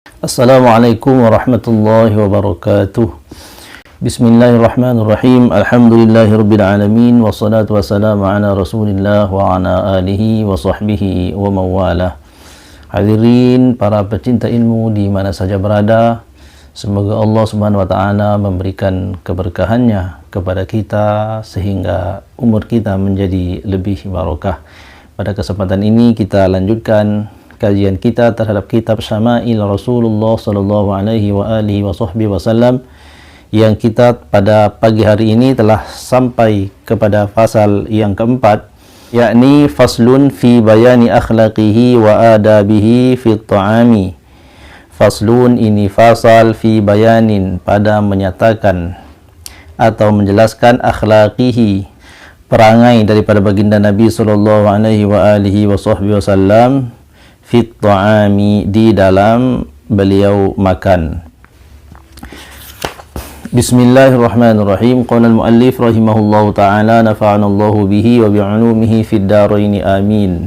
Assalamualaikum warahmatullahi wabarakatuh. Bismillahirrahmanirrahim. Alhamdulillahirabbil alamin wassalatu wassalamu ala Rasulillah wa ala alihi wa sahbihi wa mawalah. Hadirin para pecinta ilmu di mana saja berada, semoga Allah Subhanahu wa taala memberikan keberkahannya kepada kita sehingga umur kita menjadi lebih barokah. Pada kesempatan ini kita lanjutkan kajian kita terhadap kitab Syama'il Rasulullah sallallahu alaihi wa alihi wa sahbihi wasallam, yang kita pada pagi hari ini telah sampai kepada fasal yang keempat, yakni faslun fi bayani akhlaqihi wa adabihi fi ta'ami. Faslun ini fasal fi bayanin, pada menyatakan atau menjelaskan akhlaqihi, perangai daripada baginda Nabi sallallahu alaihi wa alihi wa sahbihi wasallam, fit ta'ami, di dalam beliau makan. Bismillahirrahmanirrahim. Qala al-muallif rahimahullahu ta'ala, nafa'ana Allahu bihi wa bi'ulumihi fid darain amin.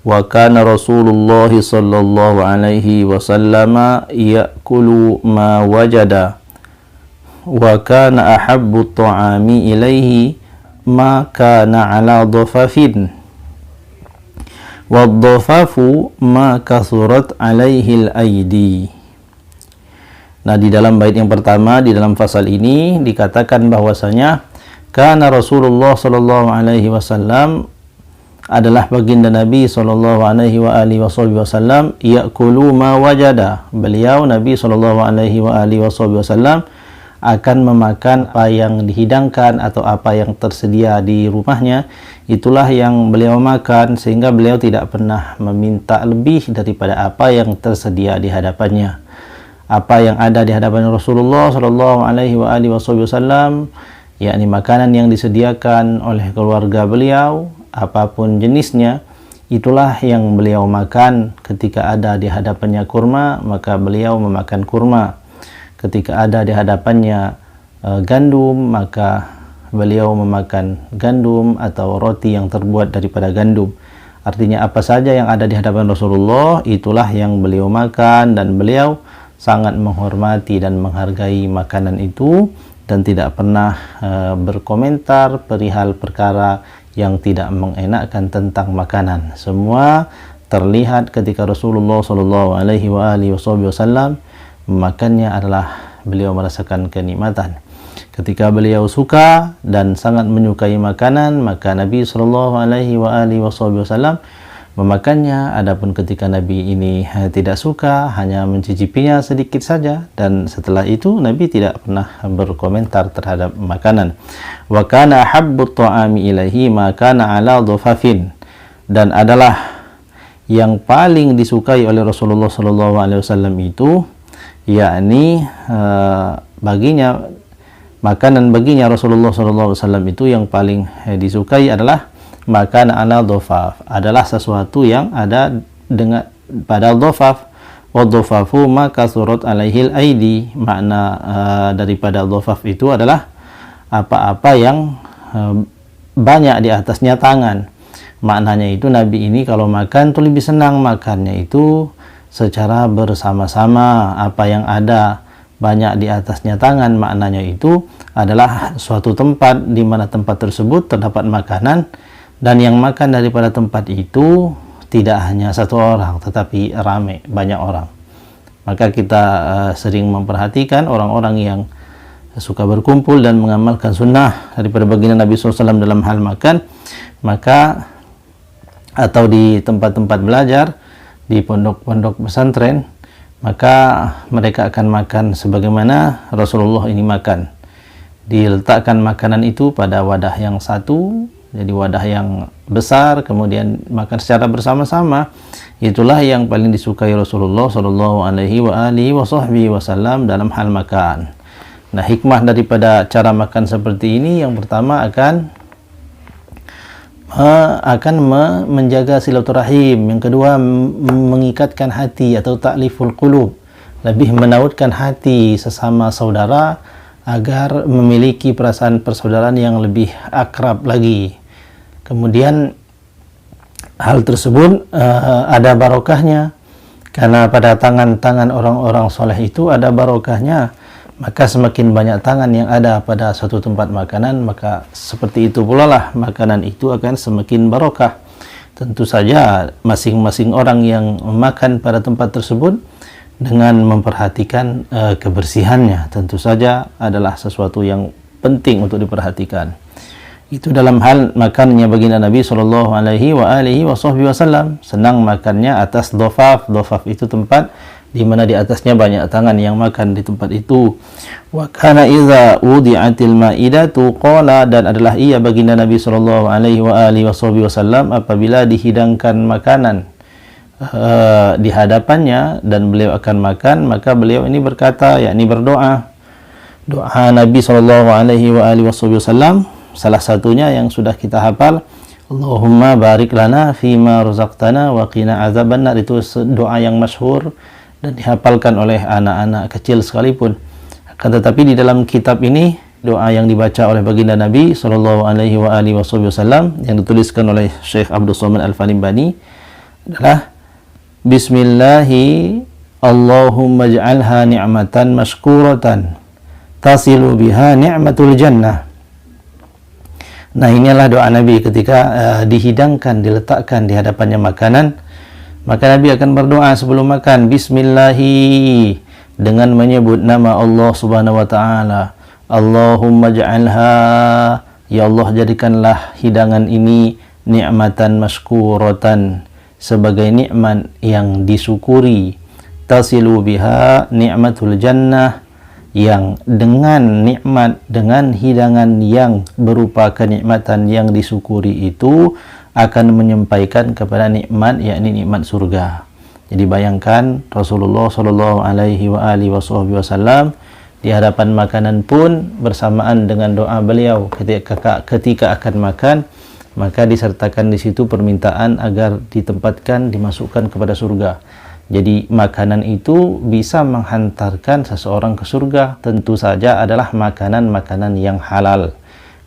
Wa kana Rasulullah sallallahu alaihi wasallam ya'kulu ma wajada wa kana ahabbu at-ta'ami ilaihi ma kana ala dhafafin wadhafafu ma kasurat alaihil aidi. Nah, di dalam bait yang pertama di dalam fasal ini dikatakan bahwasanya kana Rasulullah sallallahu alaihi wasallam adalah baginda Nabi sallallahu alaihi wa alihi wasallam ya'kulu ma wajada. Beliau Nabi sallallahu alaihi wa alihi wasallam akan memakan apa yang dihidangkan atau apa yang tersedia di rumahnya, itulah yang beliau makan, sehingga beliau tidak pernah meminta lebih daripada apa yang tersedia di hadapannya. Apa yang ada di hadapan Rasulullah sallallahu alaihi wa alihi wasallam, yakni makanan yang disediakan oleh keluarga beliau, apapun jenisnya, itulah yang beliau makan. Ketika ada di hadapannya kurma, maka beliau memakan kurma. Ketika ada di hadapannya gandum, maka beliau memakan gandum atau roti yang terbuat daripada gandum. Artinya apa saja yang ada di hadapan Rasulullah, itulah yang beliau makan, dan beliau sangat menghormati dan menghargai makanan itu, dan tidak pernah berkomentar perihal perkara yang tidak mengenakkan tentang makanan. Semua terlihat ketika Rasulullah sallallahu alaihi wa alihi wasallam memakannya adalah beliau merasakan kenikmatan. Ketika beliau suka dan sangat menyukai makanan, maka Nabi sallallahu alaihi wa alihi wasallam memakannya. Adapun ketika Nabi ini tidak suka, hanya mencicipinya sedikit saja, dan setelah itu Nabi tidak pernah berkomentar terhadap makanan. Wa kana habbut ta'ami ilaihi ma kana ala dhafafin, dan adalah yang paling disukai oleh Rasulullah sallallahu alaihi wasallam itu, yakni baginya, makanan baginya Rasulullah sallallahu alaihi wasallam itu yang paling disukai adalah makan ala dhafaf, adalah sesuatu yang ada dengan pada dhafaf. Wa dhafafu ma kasurat alaihil aidi, makna daripada dhafaf itu adalah apa-apa yang banyak di atasnya tangan. Maknanya itu Nabi ini kalau makan tuh lebih senang makannya itu secara bersama-sama. Apa yang ada banyak di atasnya tangan, maknanya itu adalah suatu tempat di mana tempat tersebut terdapat makanan, dan yang makan daripada tempat itu tidak hanya satu orang, tetapi ramai, banyak orang. Maka kita sering memperhatikan orang-orang yang suka berkumpul dan mengamalkan sunnah daripada baginda Nabi SAW dalam hal makan, maka atau di tempat-tempat belajar, di pondok-pondok pesantren, maka mereka akan makan sebagaimana Rasulullah ini makan. Diletakkan makanan itu pada wadah yang satu, jadi wadah yang besar, kemudian makan secara bersama-sama. Itulah yang paling disukai Rasulullah sallallahu alaihi wa alihi wasallam dalam hal makan. Nah, hikmah daripada cara makan seperti ini, yang pertama akan menjaga silaturahim, yang kedua mengikatkan hati atau ta'liful qulub, lebih menautkan hati sesama saudara agar memiliki perasaan persaudaraan yang lebih akrab lagi. Kemudian hal tersebut ada barokahnya, Karena pada tangan-tangan orang-orang soleh itu ada barokahnya, maka semakin banyak tangan yang ada pada suatu tempat makanan, maka seperti itu pula lah makanan itu akan semakin barokah. Tentu saja masing-masing orang yang makan pada tempat tersebut dengan memperhatikan kebersihannya, tentu saja adalah sesuatu yang penting untuk diperhatikan. Itu dalam hal makannya baginda Nabi sallallahu alaihi wasallam. Senang makannya atas dhofaf. Dhofaf itu tempat di mana di atasnya banyak tangan yang makan di tempat itu. Wa kana idza wudi'atil ma'idatu qala, dan adalah ia baginda Nabi sallallahu alaihi wasallam apabila dihidangkan makanan di hadapannya dan beliau akan makan, maka beliau ini berkata, yakni berdoa. Doa Nabi sallallahu alaihi wasallam salah satunya yang sudah kita hafal, Allahumma barik lana fima razaqtana wa qina azabannar. Itu doa yang masyhur dan dihafalkan oleh anak-anak kecil sekalipun. Akan tetapi di dalam kitab ini doa yang dibaca oleh baginda Nabi sallallahu alaihi wasallam yang dituliskan oleh Syekh Abdul Somad Al-Falimbani adalah Bismillahi Allahumma ij'alha ni'matan mashkuratan tasilu biha ni'matul jannah. Nah, inilah doa Nabi ketika dihidangkan, diletakkan di hadapannya makanan, maka Nabi akan berdoa sebelum makan, Bismillahi, dengan menyebut nama Allah subhanahu wa ta'ala. Allahumma ja'alha, ya Allah jadikanlah hidangan ini ni'matan mashkuratan, sebagai nikmat yang disyukuri, tasilu biha ni'matul jannah, yang dengan nikmat, dengan hidangan yang berupa kenikmatan yang disyukuri itu akan menyampaikan kepada nikmat, yakni nikmat surga. Jadi bayangkan Rasulullah sallallahu alaihi wasallam di hadapan makanan pun bersamaan dengan doa beliau ketika akan makan, maka disertakan di situ permintaan agar ditempatkan, dimasukkan kepada surga. Jadi makanan itu bisa menghantarkan seseorang ke surga, tentu saja adalah makanan-makanan yang halal.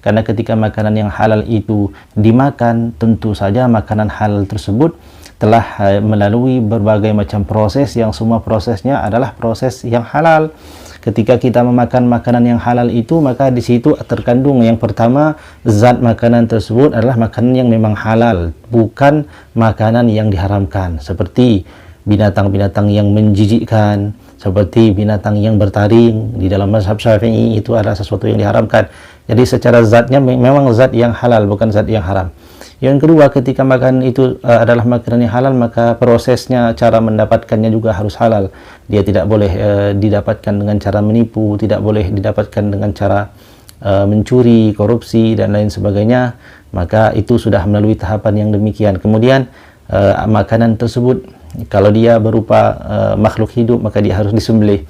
Karena ketika makanan yang halal itu dimakan, tentu saja makanan halal tersebut telah melalui berbagai macam proses yang semua prosesnya adalah proses yang halal. Ketika kita memakan makanan yang halal itu, maka di situ terkandung yang pertama, zat makanan tersebut adalah makanan yang memang halal, bukan makanan yang diharamkan. Seperti binatang-binatang yang menjijikkan, seperti binatang yang bertaring, di dalam mazhab Syafi'i itu adalah sesuatu yang diharamkan. Jadi secara zatnya memang zat yang halal, bukan zat yang haram. Yang kedua, ketika makanan itu adalah makanan yang halal, maka prosesnya, cara mendapatkannya juga harus halal. Dia tidak boleh didapatkan dengan cara menipu, tidak boleh didapatkan dengan cara mencuri, korupsi, dan lain sebagainya. Maka itu sudah melalui tahapan yang demikian. Kemudian makanan tersebut, kalau dia berupa makhluk hidup, maka dia harus disembelih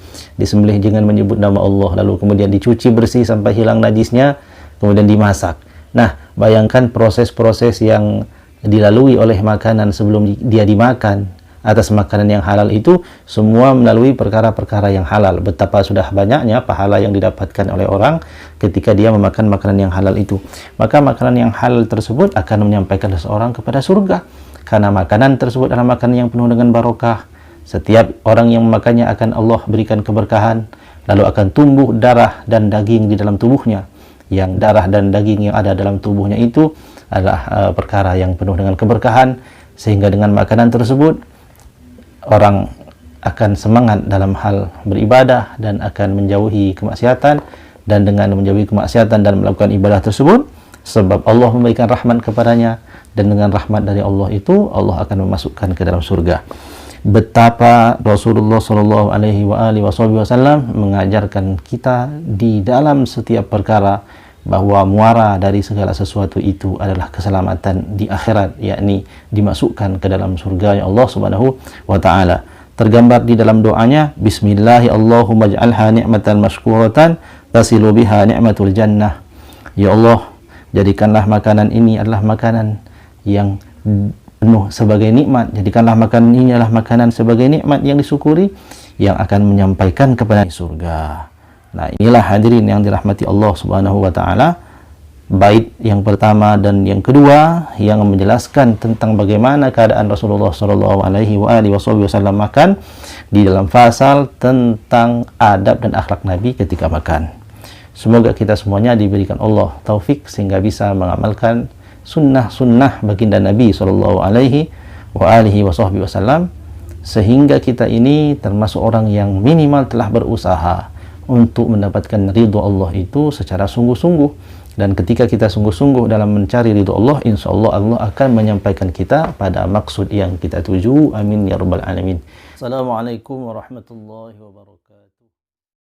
dengan menyebut nama Allah, lalu kemudian dicuci bersih sampai hilang najisnya, kemudian dimasak. Nah, bayangkan proses-proses yang dilalui oleh makanan sebelum dia dimakan atas makanan yang halal itu, semua melalui perkara-perkara yang halal. Betapa sudah banyaknya pahala yang didapatkan oleh orang ketika dia memakan makanan yang halal itu. Maka makanan yang halal tersebut akan menyampaikan seseorang kepada surga. Karena makanan tersebut adalah makanan yang penuh dengan barokah. Setiap orang yang memakannya akan Allah berikan keberkahan, lalu akan tumbuh darah dan daging di dalam tubuhnya. Yang darah dan daging yang ada dalam tubuhnya itu adalah perkara yang penuh dengan keberkahan, sehingga dengan makanan tersebut orang akan semangat dalam hal beribadah dan akan menjauhi kemaksiatan. Dan dengan menjauhi kemaksiatan dan melakukan ibadah tersebut, sebab Allah memberikan rahmat kepadanya, dan dengan rahmat dari Allah itu Allah akan memasukkan ke dalam surga. Betapa Rasulullah sallallahu alaihi wasallam mengajarkan kita di dalam setiap perkara bahwa muara dari segala sesuatu itu adalah keselamatan di akhirat, yakni dimasukkan ke dalam surga ya Allah Subhanahu wa taala. Tergambar di dalam doanya, Bismillahi Allahumma ij'alha ni'matan mashkuratan tasilu biha ni'matul jannah. Ya Allah, jadikanlah makanan ini adalah makanan yang penuh sebagai nikmat. Jadikanlah makanan ini adalah makanan sebagai nikmat yang disyukuri, yang akan menyampaikan kepada surga. Nah, inilah hadirin yang dirahmati Allah Subhanahu wa taala. bait yang pertama dan yang kedua yang menjelaskan tentang bagaimana keadaan Rasulullah Shallallahu Alaihi Wasallam makan di dalam fasal tentang adab dan akhlak Nabi ketika makan. Semoga kita semuanya diberikan Allah taufik sehingga bisa mengamalkan sunnah-sunnah baginda Nabi Shallallahu Alaihi Wasallam, sehingga kita ini termasuk orang yang minimal telah berusaha untuk mendapatkan ridho Allah itu secara sungguh-sungguh. Dan ketika kita sungguh-sungguh dalam mencari ridho Allah, insya Allah Allah akan menyampaikan kita pada maksud yang kita tuju. Amin ya rabbal alamin. Assalamualaikum warahmatullahi wabarakatuh.